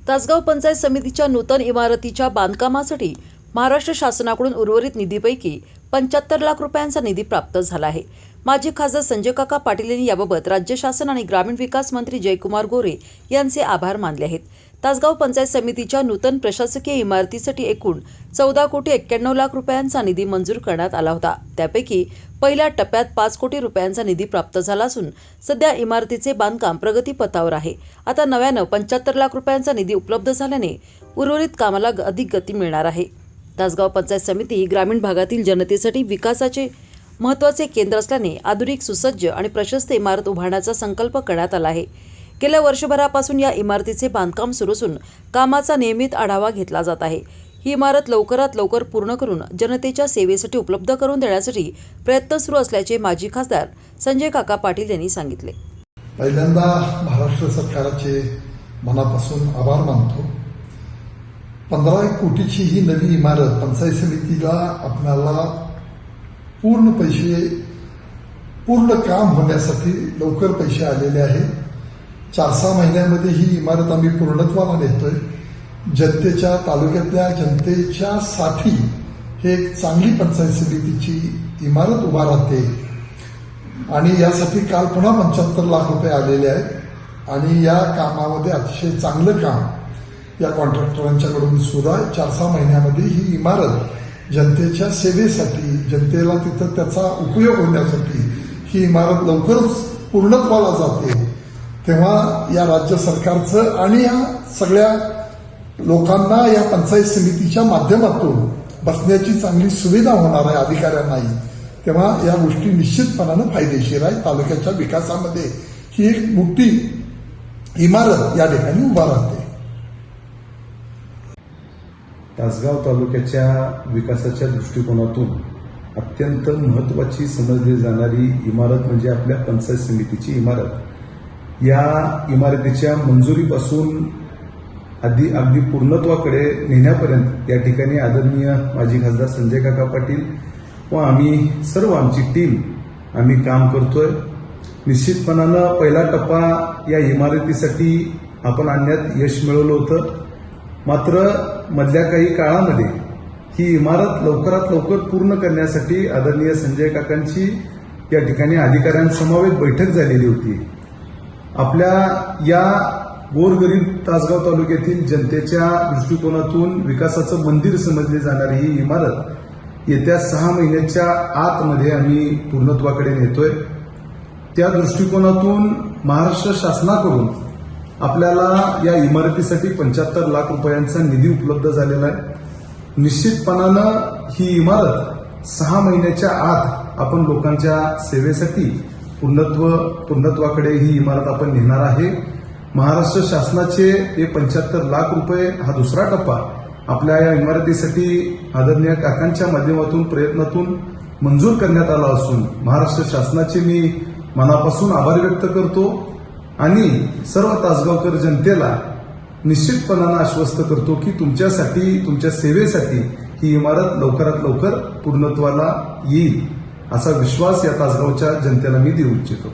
तासगाव पंचायत समितीच्या नूतन इमारतीच्या बांधकामासाठी महाराष्ट्र शासनाकडून उर्वरित निधीपैकी 75 लाख रुपयांचा निधी प्राप्त झाला आहे। माजी खासदार संजय काका पाटील यांनी याबाबत राज्य शासन आणि ग्रामीण विकास मंत्री जयकुमार गोरे यांचे आभार मानले आहेत। तासगाव पंचायत समितीच्या नूतन प्रशासकीय इमारतीसाठी एकूण 14 कोटी 91 लाख रुपयांचा निधी मंजूर करण्यात आला होता। त्यापैकी पहिल्या टप्प्यात 5 कोटी रुपयांचा निधी प्राप्त झाला असून सध्या इमारतीचे बांधकाम प्रगतीपथावर आहे। आता नव्यानं 75 लाख रुपयांचा निधी उपलब्ध झाल्याने उर्वरित कामाला अधिक गती मिळणार आहे। तासगाव पंचायत समिती ही ग्रामीण भागातील जनतेसाठी विकासाचे महत्त्वाचे केंद्र असल्याने आधुनिक सुसज्ज आणि प्रशस्त इमारत उभारण्याचा संकल्प करण्यात आला आहे। गेल्या वर्षभरापासून या इमारतीचे बांधकाम सुरू असून कामाचा नियमित आढावा घेतला जात आहे। ही इमारत लवकरात लवकर पूर्ण करून जनतेच्या सेवेसाठी उपलब्ध करून देण्यासाठी प्रयत्न सुरू असल्याचे माजी खासदार संजय काका पाटील यांनी सांगितले। पहिल्यांदा महाराष्ट्र सरकारचे मनापासून आभार मानतो। 15 कोटीची ही नवी इमारत पंचायत समितीला आपल्याला पूर्ण काम होण्यासाठी लवकर पैसे आलेले आहे। 4-6 महिन्यामध्ये ही इमारत आम्ही पूर्णत्वाला नेतोय। जनतेच्या तालुक्यातल्या जनतेच्या साठी हे एक चांगली पंचायत समितीची इमारत उभा राहते आणि यासाठी काल पुन्हा 75 लाख रुपये आलेले आहेत आणि या कामामध्ये अतिशय चांगलं काम या कॉन्ट्रॅक्टरांच्याकडून सुरू आहे। 4-6 महिन्यामध्ये ही इमारत जनतेच्या सेवेसाठी, जनतेला तिथं त्याचा उपयोग होण्यासाठी ही इमारत लवकरच पूर्णत्वाला जाते। तेव्हा या राज्य सरकारचं आणि या सगळ्या लोकांना या पंचायत समितीच्या माध्यमातून बसण्याची चांगली सुविधा होणार आहे अधिकाऱ्यांनाही। तेव्हा या गोष्टी निश्चितपणानं फायदेशीर आहे। तालुक्याच्या विकासामध्ये ही एक मोठी इमारत या ठिकाणी उभा राहते। तासगाव तालुक्याच्या विकासाच्या दृष्टिकोनातून अत्यंत महत्त्वाची समजली जाणारी इमारत म्हणजे आपल्या पंचायत समितीची इमारत। या इमारतीच्या मंजुरीपासून अगदी पूर्णत्वाकडे नेण्यापर्यंत या ठिकाणी आदरणीय माजी खासदार संजय काका पाटील व आम्ही सर्व आमची टीम आम्ही काम करतोय। निश्चितपणानं पहिला टप्पा या इमारतीसाठी आपण आणण्यात यश मिळवलं होतं, मात्र मधल्या काही काळामध्ये ही इमारत लवकरात लवकर पूर्ण करण्यासाठी आदरणीय संजय काकांची या ठिकाणी अधिकाऱ्यांसमवेत बैठक झालेली होती। आपल्या या गोरगरीब तासगाव तालुक्यातील जनतेच्या दृष्टिकोनातून विकासाचं मंदिर समजली जाणारी ही इमारत येत्या 6 महिन्याच्या आतमध्ये आम्ही पूर्णत्वाकडे नेतोय। त्या दृष्टिकोनातून महाराष्ट्र शासनाकडून आपल्याला या इमारतीसाठी 75 लाख रुपयांचा निधी उपलब्ध झालेला आहे। निश्चितपणानं ही इमारत 6 महिन्याच्या आत आपण लोकांच्या सेवेसाठी पूर्णत्वाकडे ही इमारत आपण नेणार आहे। महाराष्ट्र शासनाचे हे 75 लाख रुपये हा दुसरा टप्पा आपल्या या इमारतीसाठी आदरणीय काकांच्या माध्यमातून प्रयत्नातून मंजूर करण्यात आला असून महाराष्ट्र शासनाचे मी मनापासून आभार व्यक्त करतो आणि सर्व तासगावकर जनतेला निश्चितपणानं आश्वस्त करतो की तुमच्यासाठी, तुमच्या सेवेसाठी ही इमारत लवकरात लवकर पूर्णत्वाला येईल असा विश्वास या तासगावच्या जनतेला मी देऊ इच्छितो।